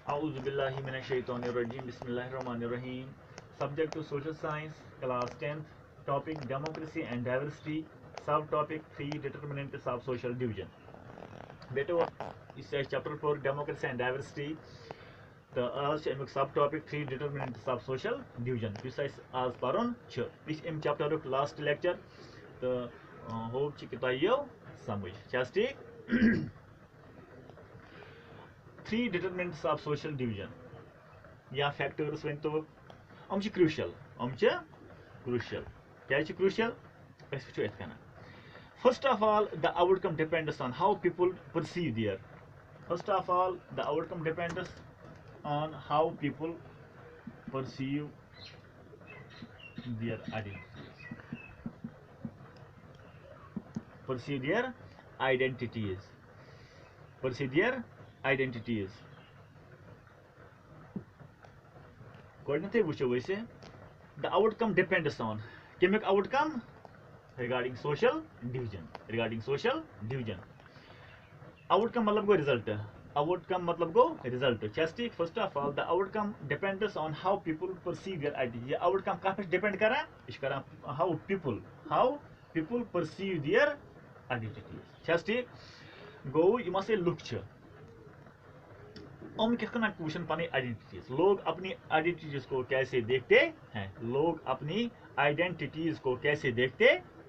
Auzubillahi minash-shaytanir-rajim. Bismillahir-rahmanir-rahim. Subject to Social Science, Class 10th. Topic Democracy and Diversity. Subtopic 3 Determinants of Social Division. बेटो इस chapter 4 Democracy and Diversity. तो आज अमुक subtopic 3 Determinants of Social Division. इस आज पढ़न इस चैप्टर लास्ट लेक्चर तो होप कि तय समझ ठीक 3 Determinants of Social Division या factors वन तो crucial क्या crucial First of all, the outcome depends on how people perceive their. First of all, the outcome depends on how people perceive their identities. Perceive their identities. Perceive their identities. The outcome depends on. Chemic outcome regarding social division. Outcome matlab go result. Outcome matlab go result. Chastic. First of all, the outcome depends on how people perceive their identity. Outcome कहाँ पे depend करा? इस करा how people perceive their identities. Chastic. Go you must say look च. हम किस तरह question पाने आइडेंटिटीज लोग अपनी आइडेंटिटीज को कैसे देखते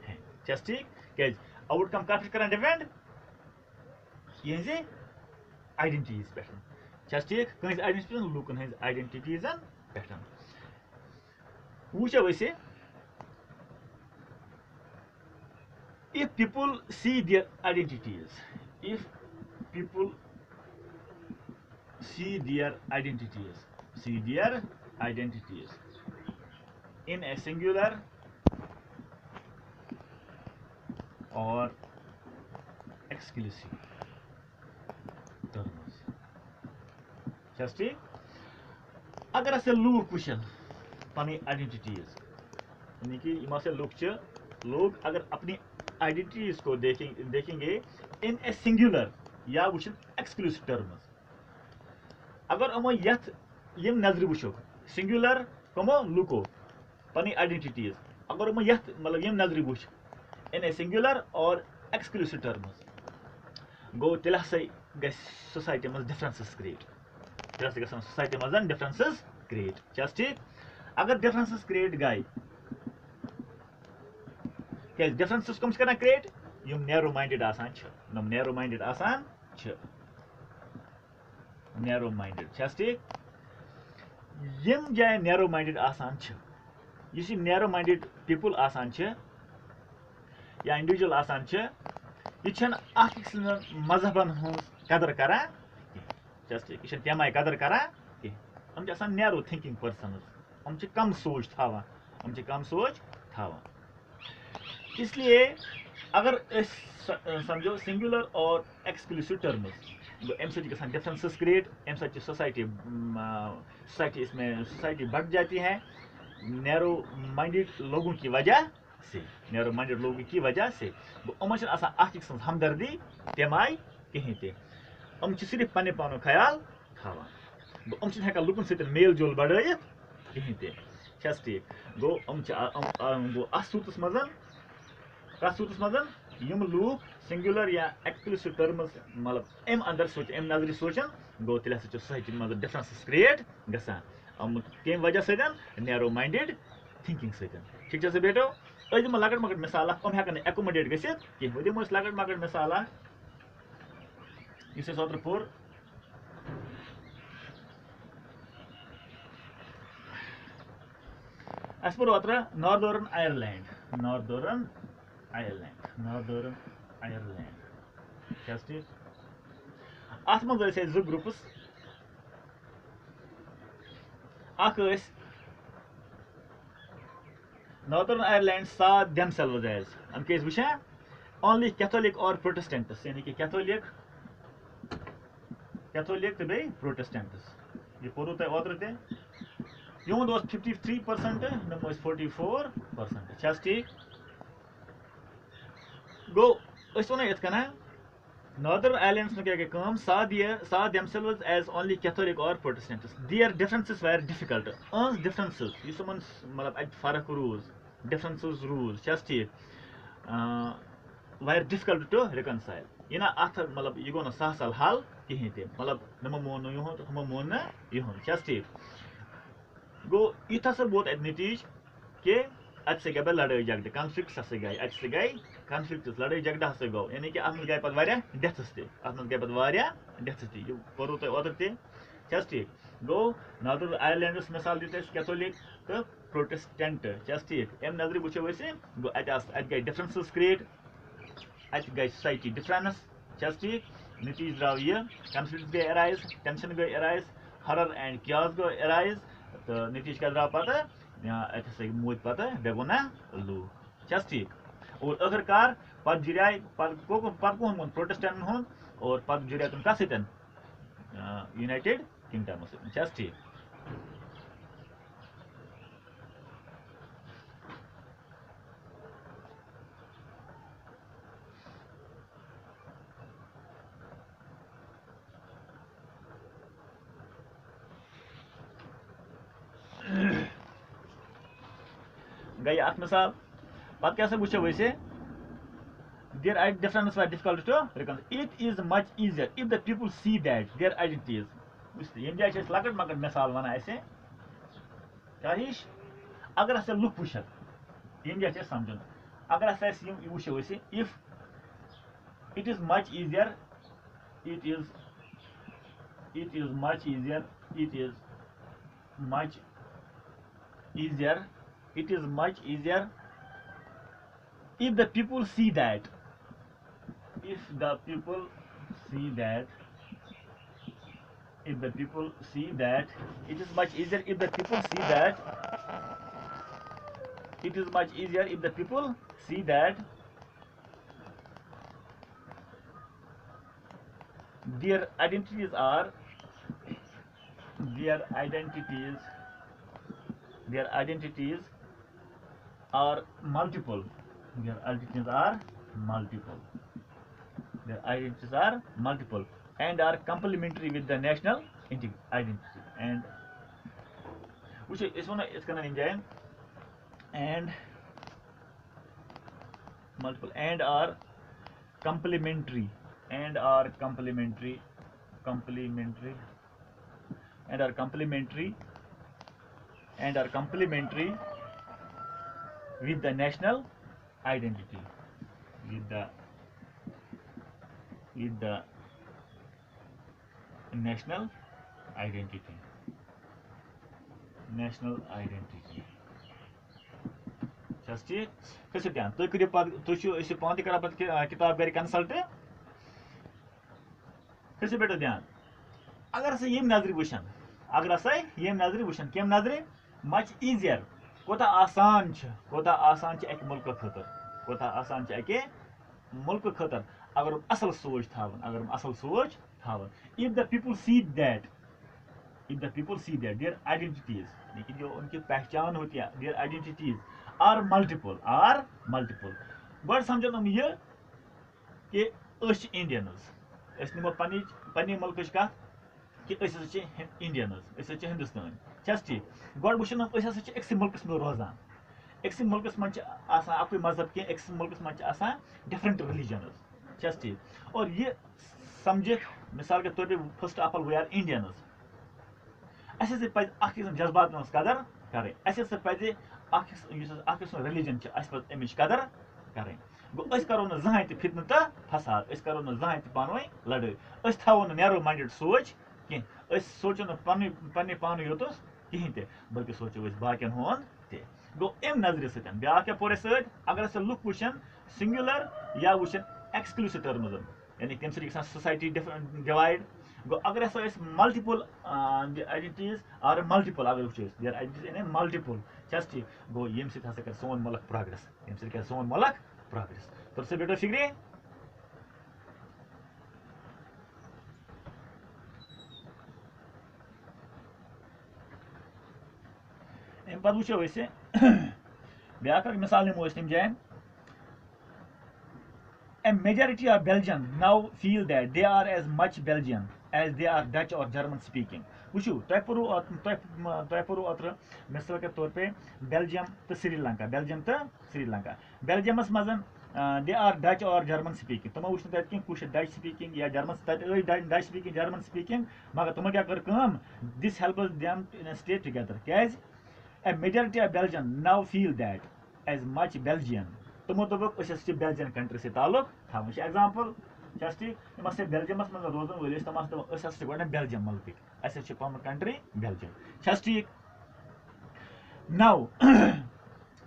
हैं जस्ट ठीक क्या आउटकम का फिर करना डिपेंड ये से आइडेंटिटीज पैटर्न जस्ट ठीक कहीं आइडेंटिटीज लुकन है आइडेंटिटीज पैटर्न वो वैसे if people see their identities see their identities in a singular or exclusive terms. Just अगर ऐसे लोग क्वेश्चन अपनी आइडेंटिटीज यानी कि इमा से लोग अगर अपनी आइडेंटिटीज को देखेंगे इन ए सिंगुलर या वुचन एक्सक्लूसिव टर्म्स अगर हम यथ यम नजर वुचो सिंगुलर कमो लुको पनी आइडेंटिटीज अगर हम यथ मतलब यम नजर वुच इन ए सिंगुलर और एक्सक्लूसिव टर्म्स गो तेल गस सोसाइटी मज डिफरेंसेस क्रिएट सोसाइटी मज डिफरेंसेस क्रिएट जस्ट ठीक अगर डिफरेंसेस क्रिएट गई क्या डिफरेंसेस कम करना क्रिएट यम नैरो माइंडेड आसान नैरो माइंडेड जस्ट ठीक यम जाए नैरो माइंडेड आसान इस नैरो माइंडेड पीपल आसान या इंडिविजुअल आसान यह मजहबन कदर करा जस्ट यह तम आय कदर करा हम नैरो थिंकिंग पर्सन हम कम सोच थावा इसलिए अगर समझो सिंगुलर और एक्सक्लूसिव टर्म्स अम सन डिफरेंसेस क्रिएट अम सोसाइटी बढ़ जाती है नैरो माइंडेड लोगों की वजह से अम हमदर्दी तम आय कहीं ते सिर्फ पन्ने पानो ख्याल थावान अम हेकान लुकन सत मेल जोल बढ़ाइत कहीं ते ठीक गो गो सूरत मज यम लूक सिंगुलर या एक्सक्लूसिव टर्म्स मतलब अम अंदर सोच अम नजर सोचान गो तेल सोसाइटी मज डिफरेंसेस क्रिएट गम कम वजह सत नैरो माइंडेड थिंकिंग सत ठीक है बेटो दिम लकट मकट मिसाल हम हेकान एकोमोडेट गसित कह दिम लकट मकट मिसाल इस ओत्र पोर अस पोर ओत्र नॉर्दर्न आयरलैंड जस्ट अत मज जो ग्रुप्स नॉर्दर्न आयरलैंड सा देमसेल्व्स एज हम क्या वुचा ओनली कैथोलिक और प्रोटेस्टेंट्स यानी कि कैथोलिक तो बे प्रोटेस्टेंट्स यह पोर तुम ओत्र तिहद 53% नम 44% ठीक गो वन ये Northern Ireland's no kya kam saw themselves as only Catholic or Protestants. Their differences were difficult. Differences. You summon malab at farak rules. Differences rules. Just it. Were difficult to reconcile. You know after malab you gonna sahsal hal kihinte. Malab nama mon yuhon hama mon na yuhon. Just it. Go ithasa both ethnicities के अच्छ से गए लड़ाई झगड़े conflict से गए अच्छ से गए कॉन्फ्लिक्ट लड़ाई झगड़ा से गो यानी कि अतम गए पत वारिया डेथ्स ते अतम गए पत वारिया डेथ्स ते यो परो तो ओतर ते जस्ट ठीक गो नॉर्दर्न आयरलैंड्स मिसाल दिते कैथोलिक तो प्रोटेस्टेंट जस्ट ठीक एम नजर बुछे वैसे गो अट गए डिफरेंसेस क्रिएट अट गए सोसाइटी डिफरेंस जस्ट ठीक नतीज द्राव ये कॉन्फ्लिक्ट गए अराइज टेंशन गए arise horror and chaos go arise तो नतीज का द्राव पता это से मोद पता बेगुना लू जस्ट ठीक और आखिरकार पद जिराय पद को प्रोटेस्टेंट हो और पद जिराय तुम का सितन यूनाइटेड किंगडम से जस्ट ठीक गई अत मिसाल पत क्या वो वैसे their differences were difficult to reconcile. It is much easier if the people see that their identities. यम जाए लकट मकट मिसाल वन क्या हिश अगर हसा लुक वुन यम जाए समझन अगर हसा वो if it is much easier it is much easier it is much easier it is much easier if the people see that if the people see that if the people see that it is much easier if the people see that it is much easier if the people see that their identities are their identities are multiple their identities are multiple their identities are multiple and are complementary with the national identity and which is one is gonna enjoy and multiple and are complementary and are complementary and are complementary and are complementary with the national identity with the national identity just कैसे ध्यान तुम करो तुम पान तक किताब कर consult कैसे बेटो ध्यान अगर हसा यम नजर वुचन अगर हसा यम नजर वुचन कम नजर मच ईजियर कोता आसान एक मुल्क खतर कोता आसान एक मुल्क खतर अगर असल सोच थावन if the people see that their identities लेकिन जो उनकी पहचान होती है their identities are multiple बड़ समझो तुम ये कि इंडियंस निमो पन्ने मुल्क कत कि इंडियंस हिंदुस्तान छस ठीक गो वुचन अक्स मुल्कस में रोजान अक्स मुल्कस मन अक मजहब कह अक्स मुल्कस मन डिफरेंट रिलीजनस छस ठीक और ये समझित मिसाल के तौर पे first of all we are Indians as पे जज्बात कदर करें अस पे रिलीजन अमिच कदर करें गो करो न जहां फितन तो फसाद करो न जहां पानवे लड़ाई थो नैरो माइंडेड सोच कह सोचो न पन्ने पान योतस कहें ते बल्कि सोचो बाकियन हुन ते गो अम नजर सतन ब्या क्या पोरे सत अगर अस लुक वुचन सिंगुलर या वुचन एक्सक्लूसिव टर्म्स यानी तम सत सोसाइटी डिवाइड गो अगर मल्टीपल आइडेंटिटीज आर मल्टीपल अगर वो देयर आइडेंटिटीज इन मल्टीपल छस ठीक गो यम सत कर सोन मुल्क प्रोग्रेस यम सत कर सोन मुल्क प्रोग्रेस तो से बेटो फिक्रे अम पे वो ब्या मिसाल नमो तम जान A majority of Belgians now feel that they are as much Belgian as they are Dutch or German speaking. वुचु तय पुरु अत्र मिसाल के तौर पे बेल्जियम तो श्रीलंका बेल्जियमस मजन दे आर डच और जर्मन स्पीकिंग तुम वुच तत कह कुछ डच स्पीकिंग या German Dutch speaking German speaking मगर तुम क्या कर काम this helps them in stay together cause a majority of Belgians now feel that as much Belgian तुमो दोपक अस बेल्जियन कंट्री से ताल्लुक थवन एग्जाम्पल ठीक यम बेल्जियमस मज रोजन वल तम गो बेल्जियम मुल्क अस पन कंट्री बेल्जियम ठीक नाउ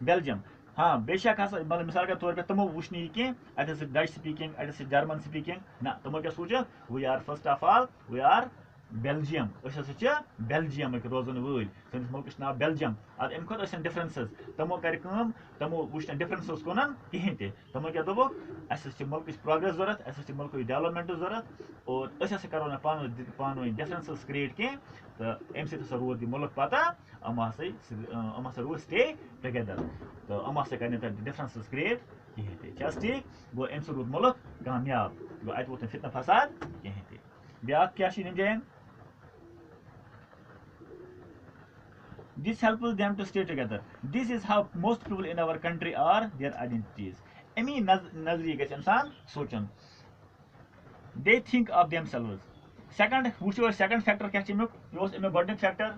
बेल्जियम हाँ बेशक हसा मतलब मिसाल के तौर पे तुमो वुच नी कह अत डच स्पीकिंग अत जर्मन स्पीकिंग ना तुमो क्या सोच we are first of all we are Belgium Belgium रोजन वल सैनिस मुल्क नाव बेल्जियम अत अम खुद डिफरेंसेस तमो कर तमो वुच डिफरेंसेस कोन कहें तमो क्या दोक अस मुल्क प्रोग्रेस जरूरत अस मुल्क डेवलपमेंट जरूरत और अस करो ना पान डिफरेंसेस क्रिएट कह तो अम सत रोद मुल्क पता अम हसा रोज स्टे टुगेदर तो अम हसा कर डिफरेंसेस क्रिएट कहें ठीक गो अम सत रोद मुल्क कामयाब गो अत वोत फितना फसाद कहें ब्या क्या Indian This helps them to stay together. This is how most people in our country are their identities. Ami nazriye gets insan sochun. They think of themselves. Second, which was second factor catching up? Was a godly factor.